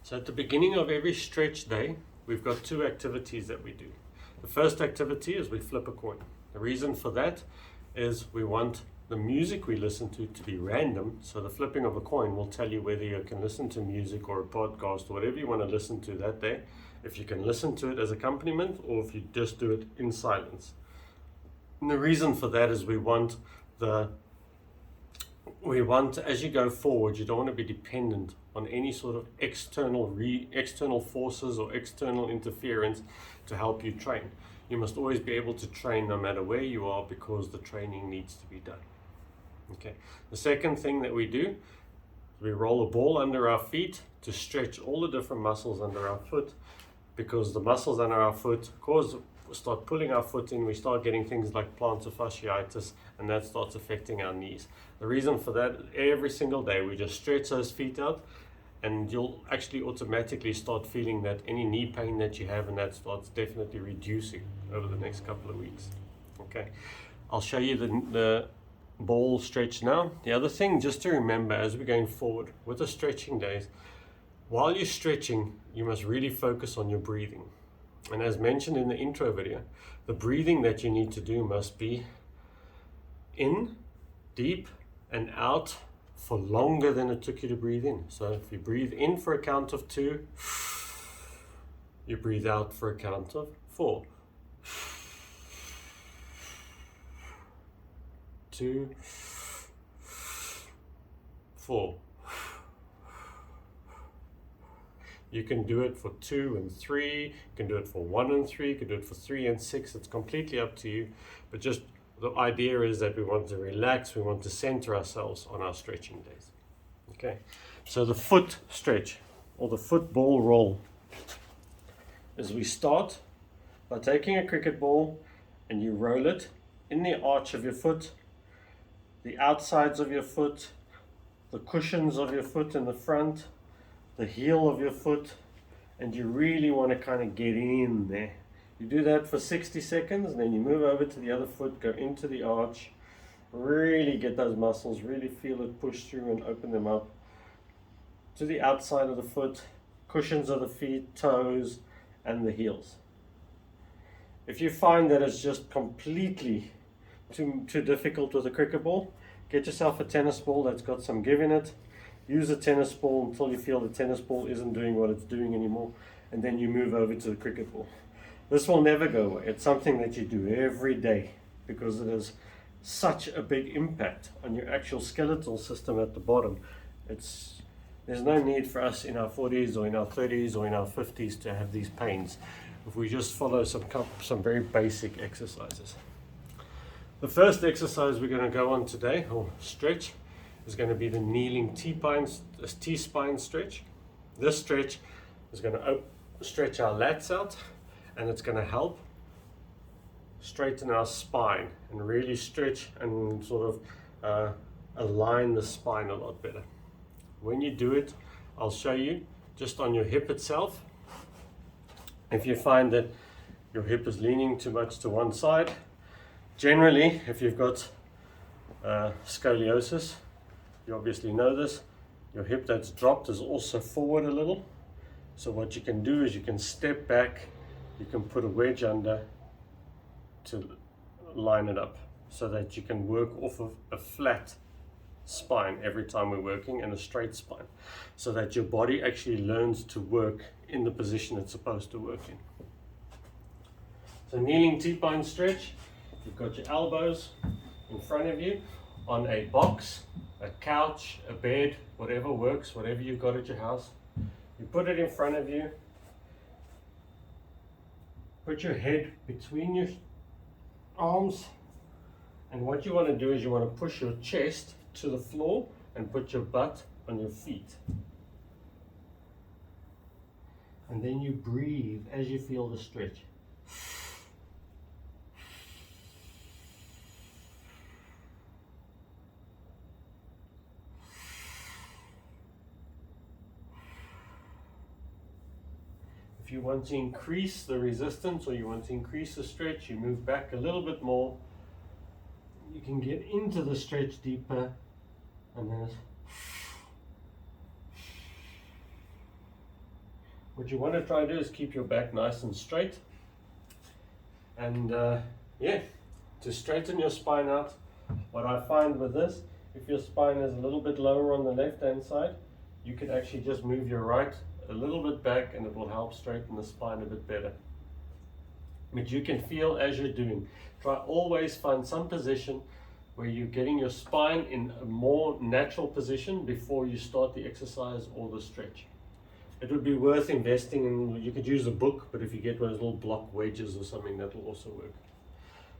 So at the beginning of every stretch day, we've got two activities that we do. The first activity is we flip a coin. The reason for that is we want the music we listen to be random, so the flipping of a coin will tell you whether you can listen to music or a podcast or whatever you want to listen to that day, if you can listen to it as accompaniment or if you just do it in silence. And the reason for that is we want, as you go forward, you don't want to be dependent on any sort of external forces or external interference to help you train. You must always be able to train no matter where you are, because the training needs to be done. Okay. The second thing that we do, we roll a ball under our feet to stretch all the different muscles under our foot, because the muscles under our foot start pulling our foot in, we start getting things like plantar fasciitis, and that starts affecting our knees. The reason for that, every single day we just stretch those feet out, and you'll actually automatically start feeling that any knee pain that you have, and that starts definitely reducing over the next couple of weeks. Okay, I'll show you the ball stretch now. The other thing just to remember as we're going forward with the stretching days, while you're stretching, you must really focus on your breathing. And as mentioned in the intro video, the breathing that you need to do must be in, deep, and out for longer than it took you to breathe in. So if you breathe in for a count of 2, you breathe out for a count of 4. 2, 4. You can do it for 2 and 3, you can do it for 1 and 3, you can do it for 3 and 6, it's completely up to you. But just the idea is that we want to relax, we want to center ourselves on our stretching days. Okay, so the foot stretch, or the football roll, is we start by taking a cricket ball and you roll it in the arch of your foot, the outsides of your foot, the cushions of your foot in the front, the heel of your foot, and you really want to kind of get in there. You do that for 60 seconds, and then you move over to the other foot, go into the arch, really get those muscles, really feel it push through and open them up to the outside of the foot, cushions of the feet, toes, and the heels. If you find that it's just completely too difficult with a cricket ball, get yourself a tennis ball that's got some give in it. Use a tennis ball until you feel the tennis ball isn't doing what it's doing anymore, and then you move over to the cricket ball. This will never go away. It's something that you do every day, because it has such a big impact on your actual skeletal system at the bottom. There's no need for us in our 40s or in our 30s or in our 50s to have these pains if we just follow some very basic exercises. The first exercise we're going to go on today, or stretch, is going to be the kneeling T-spine stretch. This stretch is going to stretch our lats out, and it's going to help straighten our spine and really stretch and sort of align the spine a lot better. When you do it, I'll show you just on your hip itself. If you find that your hip is leaning too much to one side, generally, if you've got scoliosis, you obviously know this, your hip that's dropped is also forward a little. So what you can do is you can step back, you can put a wedge under to line it up, so that you can work off of a flat spine every time we're working, and a straight spine, so that your body actually learns to work in the position it's supposed to work in. So kneeling T-spine stretch, you've got your elbows in front of you on a box, a couch, a bed, whatever works, whatever you've got at your house. You put it in front of you, put your head between your arms, and what you want to do is you want to push your chest to the floor and put your butt on your feet. And then you breathe as you feel the stretch. If you want to increase the resistance or you want to increase the stretch, you move back a little bit more. You can get into the stretch deeper, and then What you want to try to do is keep your back nice and straight. And yeah, to straighten your spine out, what I find with this, if your spine is a little bit lower on the left hand side, you can actually just move your right a little bit back and it will help straighten the spine a bit better. But you can feel as you're doing. Try always find some position where you're getting your spine in a more natural position before you start the exercise or the stretch. It would be worth investing in, you could use a book, but if you get one of those little block wedges or something, that will also work.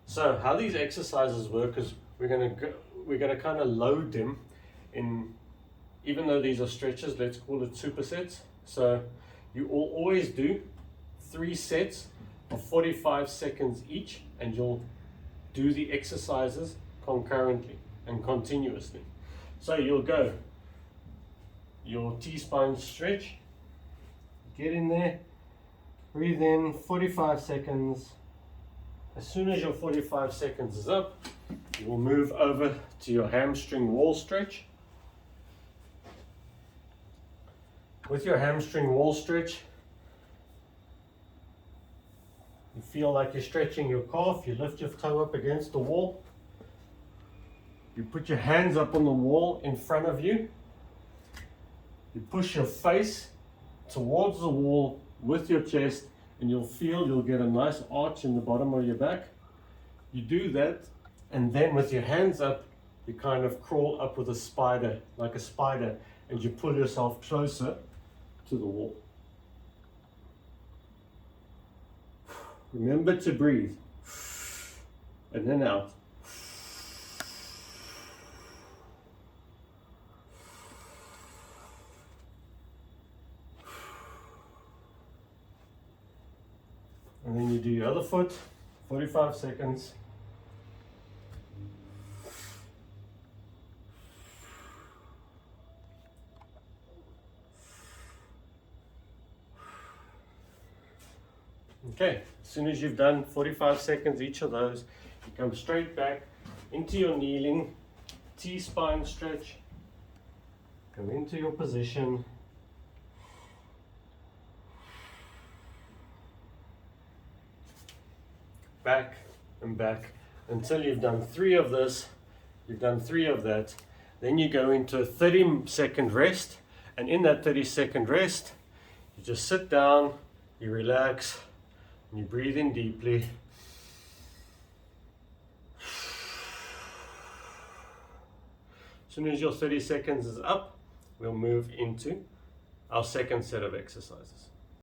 So how these exercises work is we're going to kind of load them in, even though these are stretches, let's call it supersets. So you will always do 3 sets of 45 seconds each, and you'll do the exercises concurrently and continuously. So you'll go your T-spine stretch, get in there, breathe in 45 seconds. As soon as your 45 seconds is up, you will move over to your hamstring wall stretch. With your hamstring wall stretch, you feel like you're stretching your calf. You lift your toe up against the wall. You put your hands up on the wall in front of you. You push your face towards the wall with your chest, and you'll get a nice arch in the bottom of your back. You do that, and then with your hands up, you kind of crawl up with a spider, like a spider, and you pull yourself closer to the wall. Remember to breathe, and then out. And then you do your other foot, 45 seconds. Okay, as soon as you've done 45 seconds each of those, you come straight back into your kneeling T-spine stretch. Come into your position. Back and back until you've done 3 of this, you've done 3 of that. Then you go into a 30-second rest, and in that 30-second rest, you just sit down, you relax, and you breathe in deeply. As soon as your 30 seconds is up, we'll move into our second set of exercises.